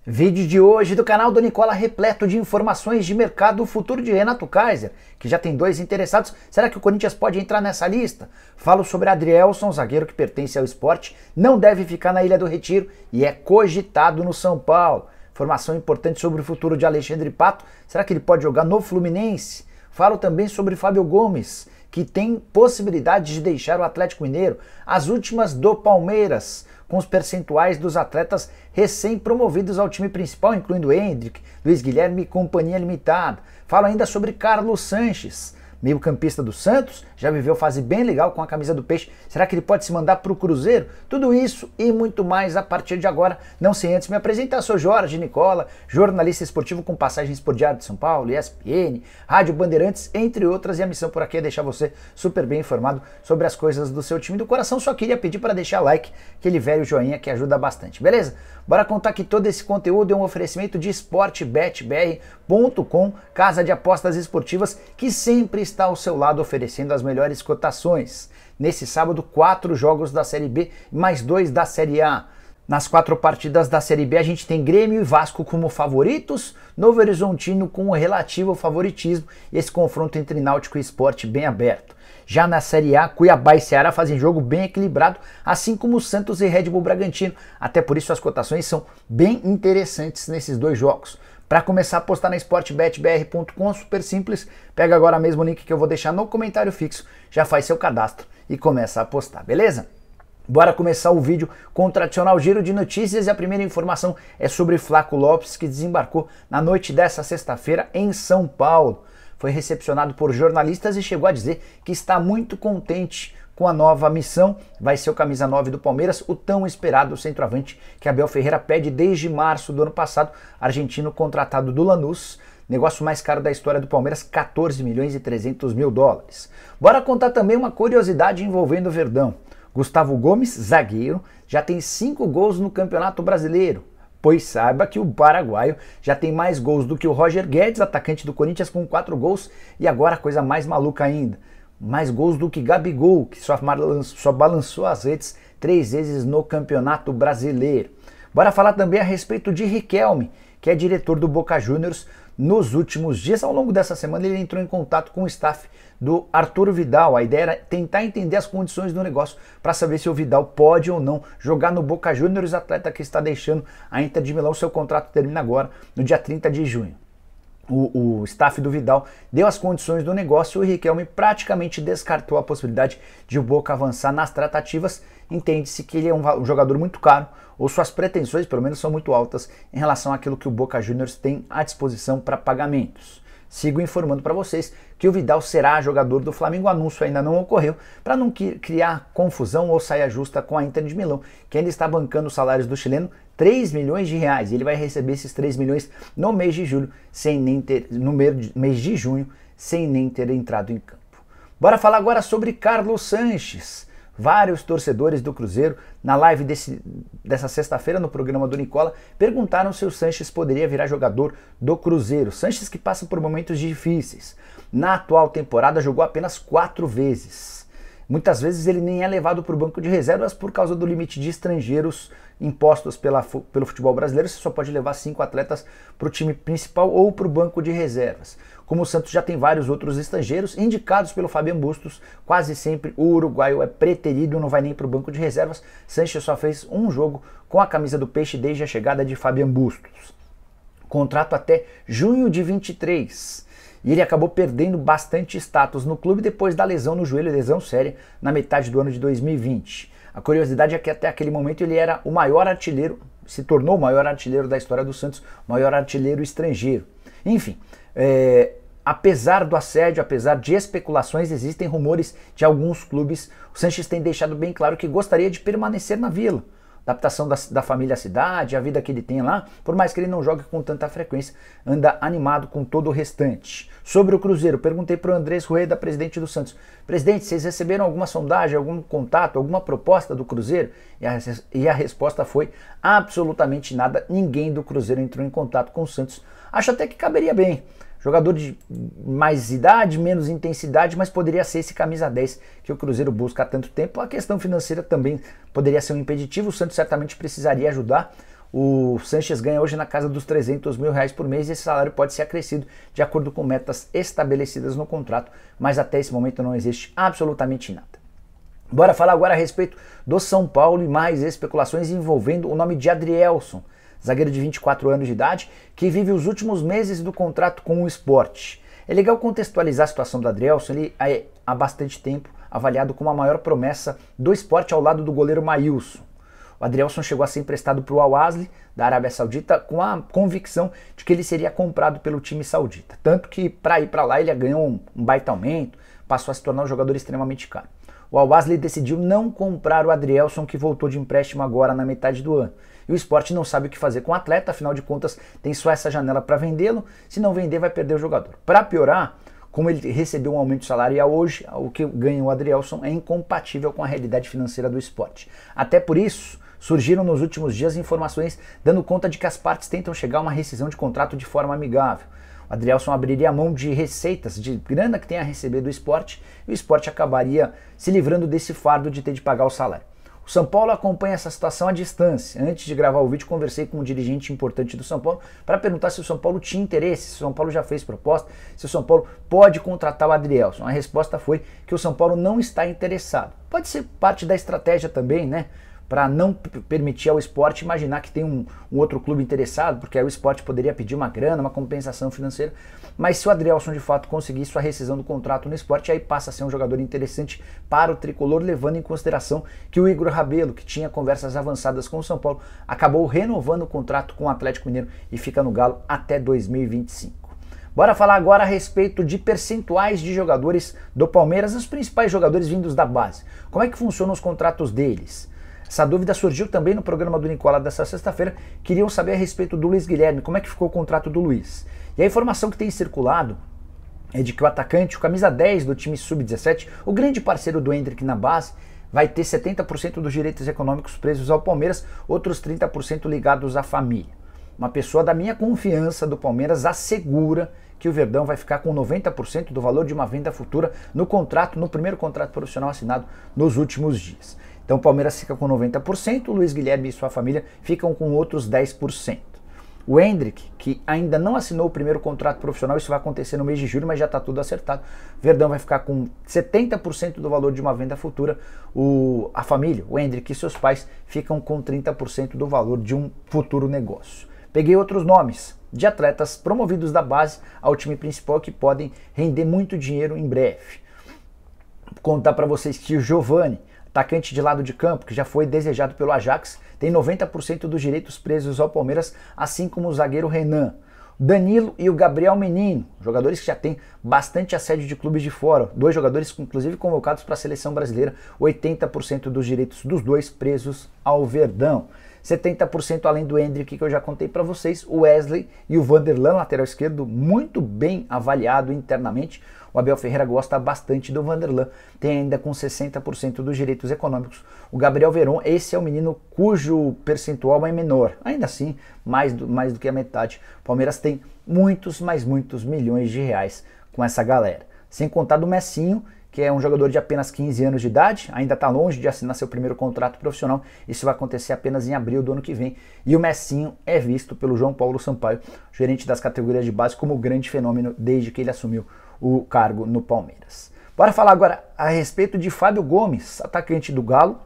Vídeo de hoje do canal do Nicola repleto de informações de mercado, o futuro de Renato Kaiser, que já tem 2 interessados. Será que o Corinthians pode entrar nessa lista? Falo sobre Adrielson, zagueiro que pertence ao Sport, não deve ficar na Ilha do Retiro e é cogitado no São Paulo. Informação importante sobre o futuro de Alexandre Pato, será que ele pode jogar no Fluminense? Falo também sobre Fábio Gomes, que tem possibilidade de deixar o Atlético Mineiro, as últimas do Palmeiras, com os percentuais dos atletas recém-promovidos ao time principal, incluindo Hendrick, Luiz Guilherme e Companhia Limitada. Falo ainda sobre Carlos Sanches, meio-campista do Santos, já viveu fase bem legal com a camisa do Peixe. Será que ele pode se mandar para o Cruzeiro? Tudo isso e muito mais a partir de agora. Não sem antes me apresentar, sou Jorge Nicola, jornalista esportivo com passagens por Diário de São Paulo, ESPN, Rádio Bandeirantes, entre outras. E a missão por aqui é deixar você super bem informado sobre as coisas do seu time do coração. Só queria pedir para deixar like, aquele velho joinha que ajuda bastante, beleza? Bora contar que todo esse conteúdo é um oferecimento de sportbetbr.com, casa de apostas esportivas que sempre está ao seu lado oferecendo as melhores cotações. Nesse sábado, 4 jogos da Série B e mais 2 da Série A. Nas 4 partidas da Série B a gente tem Grêmio e Vasco como favoritos, Novo Horizontino com o relativo favoritismo e esse confronto entre Náutico e Sport bem aberto. Já na Série A, Cuiabá e Ceará fazem jogo bem equilibrado, assim como Santos e Red Bull Bragantino. Até por isso as cotações são bem interessantes nesses 2 jogos. Para começar a apostar na sportbetbr.com, super simples, pega agora mesmo o link que eu vou deixar no comentário fixo, já faz seu cadastro e começa a apostar, beleza? Bora começar o vídeo com o tradicional giro de notícias e a primeira informação é sobre Flaco Lopes, que desembarcou na noite dessa sexta-feira em São Paulo. Foi recepcionado por jornalistas e chegou a dizer que está muito contente com a nova missão. Vai ser o camisa 9 do Palmeiras, o tão esperado centroavante que Abel Ferreira pede desde março do ano passado, argentino contratado do Lanús, negócio mais caro da história do Palmeiras, 14 milhões e 300 mil dólares. Bora contar também uma curiosidade envolvendo o Verdão. Gustavo Gomes, zagueiro, já tem 5 gols no Campeonato Brasileiro. Pois saiba que o paraguaio já tem mais gols do que o Roger Guedes, atacante do Corinthians, com 4 gols. E agora a coisa mais maluca ainda, mais gols do que Gabigol, que só balançou as redes 3 vezes no Campeonato Brasileiro. Bora falar também a respeito de Riquelme, que é diretor do Boca Juniors. Nos últimos dias, ao longo dessa semana, ele entrou em contato com o staff do Arturo Vidal. A ideia era tentar entender as condições do negócio para saber se o Vidal pode ou não jogar no Boca Juniors, atleta que está deixando a Inter de Milão. Seu contrato termina agora, no dia 30 de junho. O staff do Vidal deu as condições do negócio e o Riquelme praticamente descartou a possibilidade de o Boca avançar nas tratativas. Entende-se que ele é um jogador muito caro, ou suas pretensões pelo menos são muito altas em relação àquilo que o Boca Juniors tem à disposição para pagamentos. Sigo informando para vocês que o Vidal será jogador do Flamengo, o anúncio ainda não ocorreu, para não criar confusão ou saia justa com a Inter de Milão, que ainda está bancando os salários do chileno, 3 milhões de reais, e ele vai receber esses 3 milhões no mês de julho, no mês de junho, sem nem ter entrado em campo. Bora falar agora sobre Carlos Sanches. Vários torcedores do Cruzeiro, na live dessa sexta-feira no programa do Nicola, perguntaram se o Sanches poderia virar jogador do Cruzeiro. Sanches que passa por momentos difíceis. Na atual temporada jogou apenas 4 vezes. Muitas vezes ele nem é levado para o banco de reservas por causa do limite de estrangeiros impostos pelo futebol brasileiro. Você só pode levar 5 atletas para o time principal ou para o banco de reservas. Como o Santos já tem vários outros estrangeiros indicados pelo Fabian Bustos, quase sempre o uruguaio é preterido, não vai nem para o banco de reservas. Sanches só fez um jogo com a camisa do Peixe desde a chegada de Fabian Bustos. Contrato até junho de 23. E ele acabou perdendo bastante status no clube depois da lesão no joelho, lesão séria, na metade do ano de 2020. A curiosidade é que até aquele momento ele era o maior artilheiro, se tornou o maior artilheiro da história do Santos, o maior artilheiro estrangeiro. Enfim, apesar do assédio, apesar de especulações, existem rumores de alguns clubes. O Sanches tem deixado bem claro que gostaria de permanecer na Vila. Adaptação da família à cidade, a vida que ele tem lá, por mais que ele não jogue com tanta frequência, anda animado com todo o restante. Sobre o Cruzeiro, perguntei para o Andrés Rueda, presidente do Santos: presidente, vocês receberam alguma sondagem, algum contato, alguma proposta do Cruzeiro? E a resposta foi absolutamente nada, ninguém do Cruzeiro entrou em contato com o Santos. Acho até que caberia bem. Jogador de mais idade, menos intensidade, mas poderia ser esse camisa 10 que o Cruzeiro busca há tanto tempo. A questão financeira também poderia ser um impeditivo, o Santos certamente precisaria ajudar. O Sanches ganha hoje na casa dos R$300 mil por mês e esse salário pode ser acrescido de acordo com metas estabelecidas no contrato, mas até esse momento não existe absolutamente nada. Bora falar agora a respeito do São Paulo e mais especulações envolvendo o nome de Adrielson, zagueiro de 24 anos de idade, que vive os últimos meses do contrato com o Sport. É legal contextualizar a situação do Adrielson, ele é há bastante tempo avaliado como a maior promessa do Sport ao lado do goleiro Maílson. O Adrielson chegou a ser emprestado para o Al-Ahly da Arábia Saudita com a convicção de que ele seria comprado pelo time saudita. Tanto que para ir para lá ele ganhou um baita aumento, passou a se tornar um jogador extremamente caro. O Al-Ahly decidiu não comprar o Adrielson, que voltou de empréstimo agora na metade do ano. E o Sport não sabe o que fazer com o atleta, afinal de contas tem só essa janela para vendê-lo. Se não vender, vai perder o jogador. Para piorar, como ele recebeu um aumento salarial hoje, o que ganha o Adrielson é incompatível com a realidade financeira do Sport. Até por isso, surgiram nos últimos dias informações dando conta de que as partes tentam chegar a uma rescisão de contrato de forma amigável. O Adrielson abriria mão de receitas, de grana que tem a receber do Sport, e o Sport acabaria se livrando desse fardo de ter de pagar o salário. O São Paulo acompanha essa situação à distância. Antes de gravar o vídeo, conversei com um dirigente importante do São Paulo para perguntar se o São Paulo tinha interesse, se o São Paulo já fez proposta, se o São Paulo pode contratar o Adrielson. A resposta foi que o São Paulo não está interessado. Pode ser parte da estratégia também, né? Para não permitir ao Sport imaginar que tem um outro clube interessado, porque aí o Sport poderia pedir uma grana, uma compensação financeira. Mas se o Adrielson de fato conseguir sua rescisão do contrato no Sport, aí passa a ser um jogador interessante para o tricolor, levando em consideração que o Igor Rabelo, que tinha conversas avançadas com o São Paulo, acabou renovando o contrato com o Atlético Mineiro e fica no Galo até 2025. Bora falar agora a respeito de percentuais de jogadores do Palmeiras, os principais jogadores vindos da base. Como é que funcionam os contratos deles? Essa dúvida surgiu também no programa do Nicola dessa sexta-feira. Queriam saber a respeito do Luiz Guilherme, como é que ficou o contrato do Luiz. E a informação que tem circulado é de que o atacante, o camisa 10 do time sub-17, o grande parceiro do Endrick na base, vai ter 70% dos direitos econômicos presos ao Palmeiras, outros 30% ligados à família. Uma pessoa da minha confiança do Palmeiras assegura que o Verdão vai ficar com 90% do valor de uma venda futura no primeiro contrato profissional assinado nos últimos dias. Então o Palmeiras fica com 90%, o Luiz Guilherme e sua família ficam com outros 10%. O Endrick, que ainda não assinou o primeiro contrato profissional, isso vai acontecer no mês de julho, mas já está tudo acertado. Verdão vai ficar com 70% do valor de uma venda futura. A família, o Endrick e seus pais, ficam com 30% do valor de um futuro negócio. Peguei outros nomes de atletas promovidos da base ao time principal que podem render muito dinheiro em breve. Vou contar para vocês que o Giovani, atacante de lado de campo, que já foi desejado pelo Ajax, tem 90% dos direitos presos ao Palmeiras, assim como o zagueiro Renan. Danilo e o Gabriel Menino, jogadores que já têm bastante assédio de clubes de fora, dois jogadores inclusive convocados para a seleção brasileira, 80% dos direitos dos dois presos ao Verdão. 70% além do Endrick, que eu já contei para vocês, o Wesley e o Vanderlan, lateral esquerdo, muito bem avaliado internamente. O Abel Ferreira gosta bastante do Vanderlan, tem ainda com 60% dos direitos econômicos. O Gabriel Veron, esse é o menino cujo percentual é menor, ainda assim, mais do que a metade. O Palmeiras tem muitos, mas muitos milhões de reais com essa galera. Sem contar do Messinho, que é um jogador de apenas 15 anos de idade, ainda está longe de assinar seu primeiro contrato profissional. Isso vai acontecer apenas em abril do ano que vem. E o Messinho é visto pelo João Paulo Sampaio, gerente das categorias de base, como grande fenômeno desde que ele assumiu o cargo no Palmeiras. Bora falar agora a respeito de Fábio Gomes, atacante do Galo.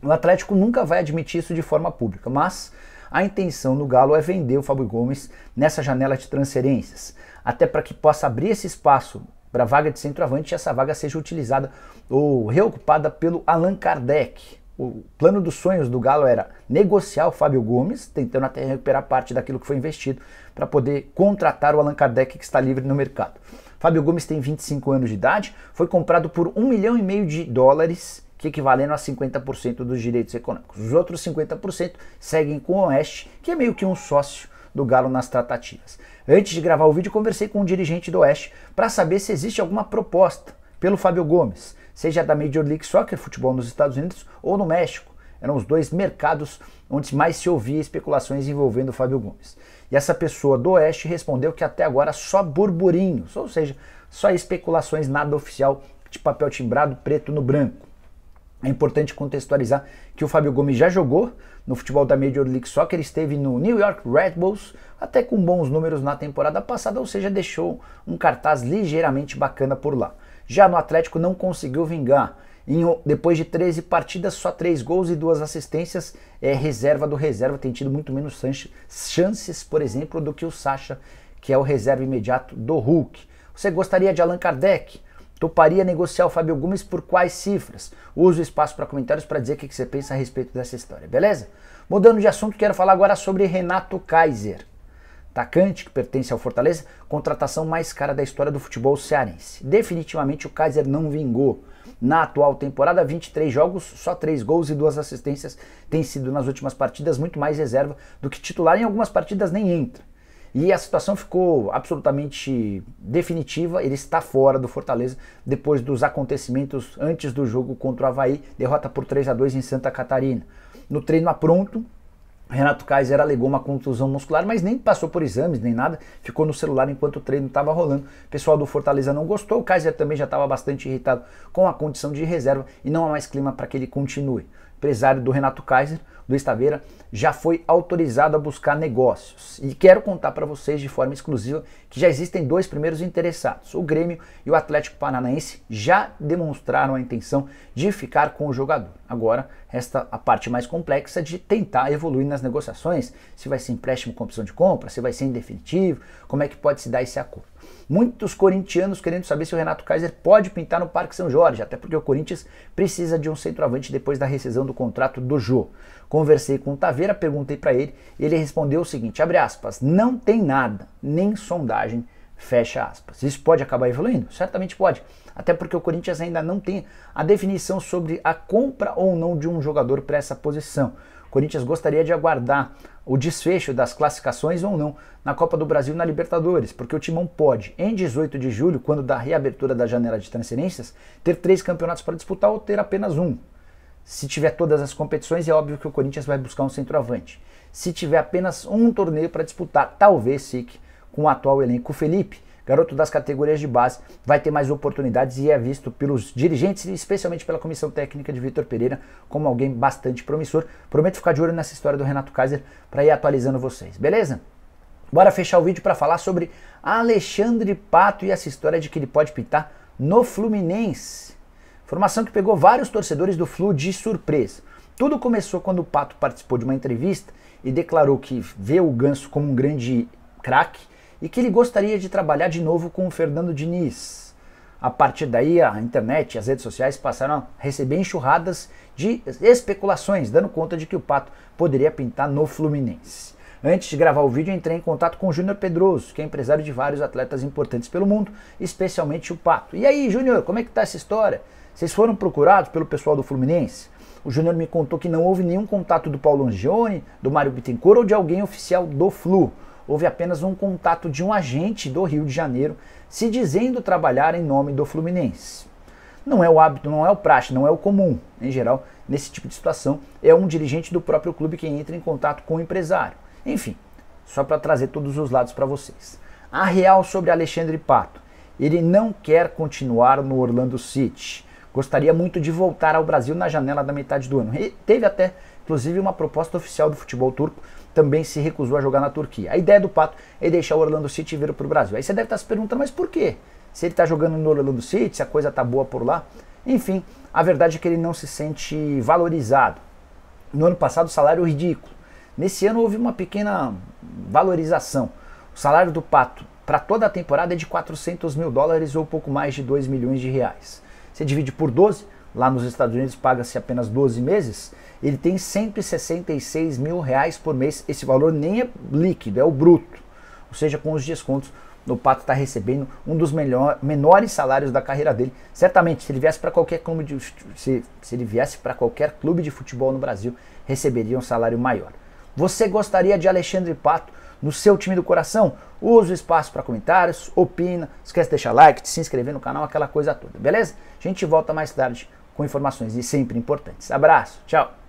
O Atlético nunca vai admitir isso de forma pública, mas a intenção do Galo é vender o Fábio Gomes nessa janela de transferências, até para que possa abrir esse espaço para a vaga de centroavante e essa vaga seja utilizada ou reocupada pelo Allan Kardec. O plano dos sonhos do Galo era negociar o Fábio Gomes, tentando até recuperar parte daquilo que foi investido, para poder contratar o Allan Kardec, que está livre no mercado. Fábio Gomes tem 25 anos de idade, foi comprado por $1,5 milhão, que equivalendo a 50% dos direitos econômicos. Os outros 50% seguem com o Oeste, que é meio que um sócio do Galo nas tratativas. Antes de gravar o vídeo, conversei com um dirigente do Oeste para saber se existe alguma proposta pelo Fábio Gomes, seja da Major League Soccer, futebol nos Estados Unidos, ou no México. Eram os dois mercados onde mais se ouvia especulações envolvendo o Fábio Gomes. E essa pessoa do Oeste respondeu que até agora só burburinhos, ou seja, só especulações, nada oficial, de papel timbrado preto no branco. É importante contextualizar que o Fábio Gomes já jogou no futebol da Major League Soccer, esteve no New York Red Bulls, até com bons números na temporada passada, ou seja, deixou um cartaz ligeiramente bacana por lá. Já no Atlético não conseguiu vingar. Depois de 13 partidas, só 3 gols e 2 assistências, reserva do reserva, tem tido muito menos chances, por exemplo, do que o Sacha, que é o reserva imediato do Hulk. Você gostaria de Allan Kardec? Toparia negociar o Fábio Gomes por quais cifras? Use o espaço para comentários para dizer o que você pensa a respeito dessa história, beleza? Mudando de assunto, quero falar agora sobre Renato Kaiser, atacante que pertence ao Fortaleza, contratação mais cara da história do futebol cearense. Definitivamente o Kaiser não vingou. Na atual temporada, 23 jogos, só 3 gols e 2 assistências, tem sido nas últimas partidas muito mais reserva do que titular, em algumas partidas nem entra. E a situação ficou absolutamente definitiva, ele está fora do Fortaleza depois dos acontecimentos antes do jogo contra o Avaí, derrota por 3-2 em Santa Catarina. No treino pronto, Renato Kaiser alegou uma contusão muscular, mas nem passou por exames, nem nada, ficou no celular enquanto o treino estava rolando. O pessoal do Fortaleza não gostou, o Kaiser também já estava bastante irritado com a condição de reserva e não há mais clima para que ele continue. O empresário do Renato Kaiser, Luiz Taveira, já foi autorizado a buscar negócios. E quero contar para vocês de forma exclusiva que já existem 2 primeiros interessados. O Grêmio e o Atlético Paranaense já demonstraram a intenção de ficar com o jogador. Agora, resta a parte mais complexa de tentar evoluir nas negociações, se vai ser empréstimo com opção de compra, se vai ser em definitivo, como é que pode se dar esse acordo. Muitos corintianos querendo saber se o Renato Kaiser pode pintar no Parque São Jorge, até porque o Corinthians precisa de um centroavante depois da rescisão do contrato do Jô. Conversei com o Taveira, perguntei para ele, ele respondeu o seguinte, abre aspas, não tem nada, nem sondagem, fecha aspas. Isso pode acabar evoluindo? Certamente pode, até porque o Corinthians ainda não tem a definição sobre a compra ou não de um jogador para essa posição. O Corinthians gostaria de aguardar o desfecho das classificações ou não na Copa do Brasil e na Libertadores, porque o Timão pode, em 18 de julho, quando da reabertura da janela de transferências, ter 3 campeonatos para disputar ou ter apenas um. Se tiver todas as competições, é óbvio que o Corinthians vai buscar um centroavante. Se tiver apenas um torneio para disputar, talvez fique com o atual elenco. O Felipe, garoto das categorias de base, vai ter mais oportunidades e é visto pelos dirigentes, especialmente pela comissão técnica de Vitor Pereira, como alguém bastante promissor. Prometo ficar de olho nessa história do Renato Kaiser para ir atualizando vocês, beleza? Bora fechar o vídeo para falar sobre Alexandre Pato e essa história de que ele pode pintar no Fluminense. Informação que pegou vários torcedores do Flu de surpresa. Tudo começou quando o Pato participou de uma entrevista e declarou que vê o Ganso como um grande craque e que ele gostaria de trabalhar de novo com o Fernando Diniz. A partir daí, a internet e as redes sociais passaram a receber enxurradas de especulações, dando conta de que o Pato poderia pintar no Fluminense. Antes de gravar o vídeo, entrei em contato com o Júnior Pedroso, que é empresário de vários atletas importantes pelo mundo, especialmente o Pato. E aí, Júnior, como é que tá essa história? Vocês foram procurados pelo pessoal do Fluminense? O Júnior me contou que não houve nenhum contato do Paulo Angione, do Mário Bittencourt ou de alguém oficial do Flu. Houve apenas um contato de um agente do Rio de Janeiro se dizendo trabalhar em nome do Fluminense. Não é o hábito, não é o praxe, não é o comum. Em geral, nesse tipo de situação, é um dirigente do próprio clube quem entra em contato com o empresário. Enfim, só para trazer todos os lados para vocês. A real sobre Alexandre Pato. Ele não quer continuar no Orlando City. Gostaria muito de voltar ao Brasil na janela da metade do ano. E teve até, inclusive, uma proposta oficial do futebol turco, também se recusou a jogar na Turquia. A ideia do Pato é deixar o Orlando City vir para o Brasil. Aí você deve estar se perguntando, mas por quê? Se ele está jogando no Orlando City, se a coisa está boa por lá. Enfim, a verdade é que ele não se sente valorizado. No ano passado, o salário é ridículo. Nesse ano houve uma pequena valorização. O salário do Pato para toda a temporada é de 400 mil dólares ou pouco mais de 2 milhões de reais. Você divide por 12, lá nos Estados Unidos paga-se apenas 12 meses, ele tem 166 mil reais por mês. Esse valor nem é líquido, é o bruto. Ou seja, com os descontos, o Pato está recebendo um dos menores salários da carreira dele. Certamente, se ele viesse para qualquer clube de futebol no Brasil, receberia um salário maior. Você gostaria de Alexandre Pato no seu time do coração? Use o espaço para comentários, opina, esquece de deixar like, de se inscrever no canal, aquela coisa toda, beleza? A gente volta mais tarde com informações sempre importantes. Abraço, tchau!